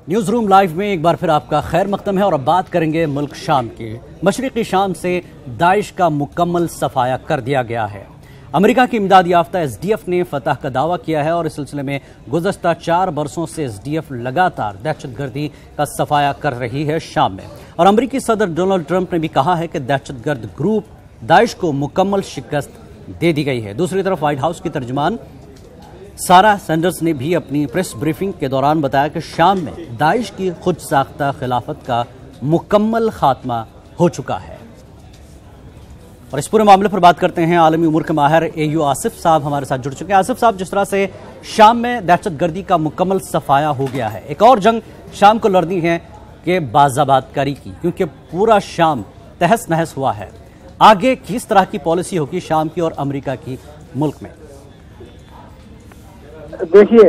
News room live में एक बार फिर आपका खैर मकदम है और अब बात करेंगे मुल्क शाम की। मशरिकी शाम से दाइश का मुकम्मल सफाया कर दिया गया है। अमेरिका की इमदाद याफ्ता एसडीएफ ने फतह का दावा किया है और इस सिलसिले में गुज़श्ता 4 बरसों से एसडीएफ लगातार दहशतगर्दी का सफाया कर रही है शाम में। और अमेरिकी सदर डोनाल्ड ट्रंप ने भी कहा है कि दहशतगर्द ग्रुप दाइश को मुकम्मल शिकस्त दे दी गई है। दूसरी तरफ व्हाइट हाउस की तर्जुमान सारा सैंडर्स ने भी अपनी प्रेस ब्रीफिंग के दौरान बताया कि शाम में दाइश की खुद साख्ता खिलाफत का मुकम्मल खात्मा हो चुका है। और इस पूरे मामले पर बात करते हैं आलमी उमूर के माहिर एयू आसिफ साहब हमारे साथ जुड़ चुके हैं। आसिफ साहब, जिस तरह से शाम में दहशतगर्दी का मुकम्मल सफाया हो गया है, एक और जंग शाम को लड़नी है कि बाज़ाबातकारी की, क्योंकि पूरा शाम तहस नहस हुआ है। आगे किस तरह की पॉलिसी होगी शाम की और अमेरिका की मुल्क में? देखिए,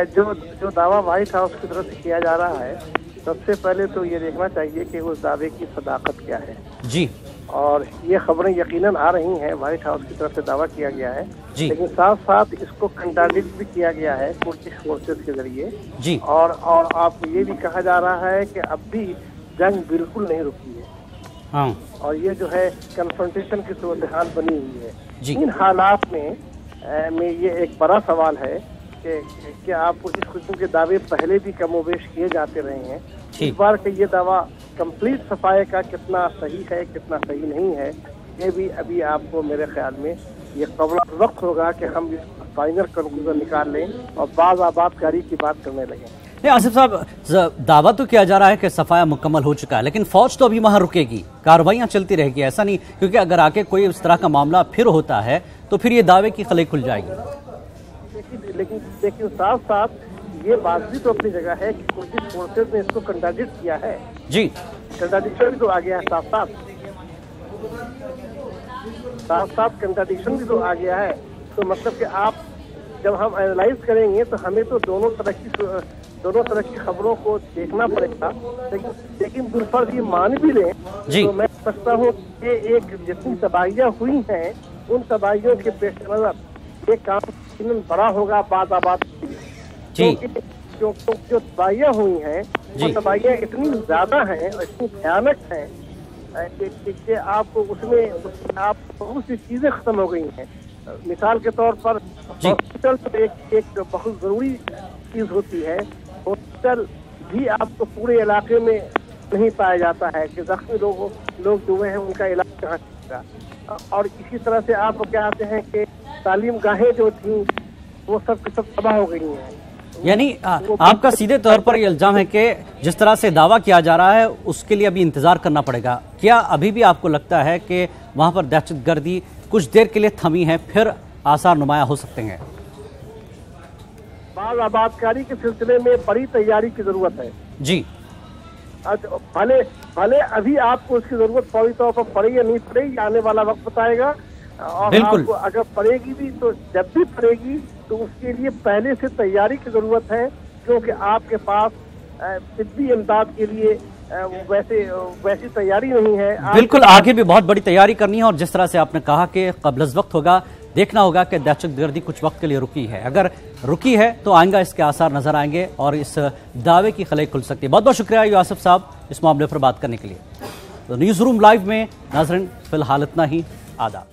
जो दावा व्हाइट हाउस की तरफ से किया जा रहा है, सबसे पहले तो ये देखना चाहिए कि उस दावे की सदाकत क्या है जी। और ये खबरें यकीनन आ रही हैं, व्हाइट हाउस की तरफ से दावा किया गया है जी। लेकिन साथ साथ इसको कंट्राडिक्ट भी किया गया है कुर्दिश फोर्सेस के जरिए जी। और आपको ये भी कहा जा रहा है कि अब भी जंग बिल्कुल नहीं रुकी है। हाँ। और ये जो है कन्फ्रंटेशन की सूरत हाल बनी हुई है जी। इन हालात में ये एक बड़ा सवाल है कि आपको इस किस्म के दावे पहले भी कमोबेश किए जाते रहे हैं। इस बार का ये दावा कंप्लीट सफाई का कितना सही है कितना सही नहीं है, ये भी अभी आपको मेरे ख्याल में ये कबल वक्त होगा कि हम इसका फाइनल कंक्लूजन निकाल लें और बाज़ आबादकारी की बात करने लगें। नहीं आसिफ साहब, दावा तो किया जा रहा है कि सफाया मुकम्मल हो चुका है, लेकिन फौज तो अभी वहां रुकेगी, कार्रवाइयां चलती रहेगी, ऐसा नहीं? क्योंकि अगर आके कोई इस तरह का मामला फिर होता है तो फिर ये दावे की खले खुल जाएगी। लेकिन साथ साथ ये बात भी तो अपनी जगह है कि कुर्दिश फोर्सेस ने इसको कंट्राडिक्ट किया है जी। कंट्राडिक्शन भी तो आ गया है, साथ कंट्राडिक्शन भी तो आ गया है। तो मतलब कि आप जब हम एनालाइज करेंगे तो हमें तो दोनों तरह की खबरों को देखना पड़ेगा। लेकिन बिलफर्ज ये मान भी लें तो मैं समझता हूँ कि एक जितनी तबाहियां हुई हैं, उन तबाहियों के पेश नजर ये काम बड़ा होगा बात जो तबाहियां हुई हैं, वो तबाहियां इतनी ज्यादा हैं और इतनी भयानक हैं कि आपको उसमें आप बहुत सी चीजें खत्म हो गई हैं। मिसाल के तौर पर हॉस्पिटल तो एक बहुत जरूरी चीज होती है। हॉस्पिटल भी आपको पूरे इलाके में नहीं पाया जाता है कि जख्मी लोग जो हैं उनका इलाज कहाँ होगा। और इसी तरह से आप क्या आते हैं कि तालीम गाहें जो थी वो सब तबाह हो गई हैं। यानी आपका सीधे तौर पर ये इल्जाम है कि जिस तरह से दावा किया जा रहा है उसके लिए अभी इंतजार करना पड़ेगा। क्या अभी भी आपको लगता है कि वहां पर दहशतगर्दी कुछ देर के लिए थमी है, फिर आसार नुमाया हो सकते हैं? बाज़ आबादकारी के सिलसिले में बड़ी तैयारी की जरूरत है जी। भले अभी आपको इसकी जरूरत फौरी तौर पर पड़े या नहीं पड़ेगी, आने वाला वक्त बताएगा। और आपको अगर पड़ेगी भी तो जब भी पड़ेगी तो उसके लिए पहले से तैयारी की जरूरत है, क्योंकि आपके पास तिब्बी इमदाद के लिए वैसी तैयारी नहीं है। बिल्कुल, आगे भी बहुत बड़ी तैयारी करनी है। और जिस तरह से आपने कहा कि क़ब्ल वक्त होगा, देखना होगा कि दहशतगर्दी कुछ वक्त के लिए रुकी है। अगर रुकी है तो आएंगा इसके आसार नजर आएंगे और इस दावे की खले खुल सकती है। बहुत बहुत शुक्रिया यूसुफ साहब इस मामले पर बात करने के लिए। तो न्यूज़ रूम लाइव में नाज़रीन फिलहाल इतना ही। आदाब।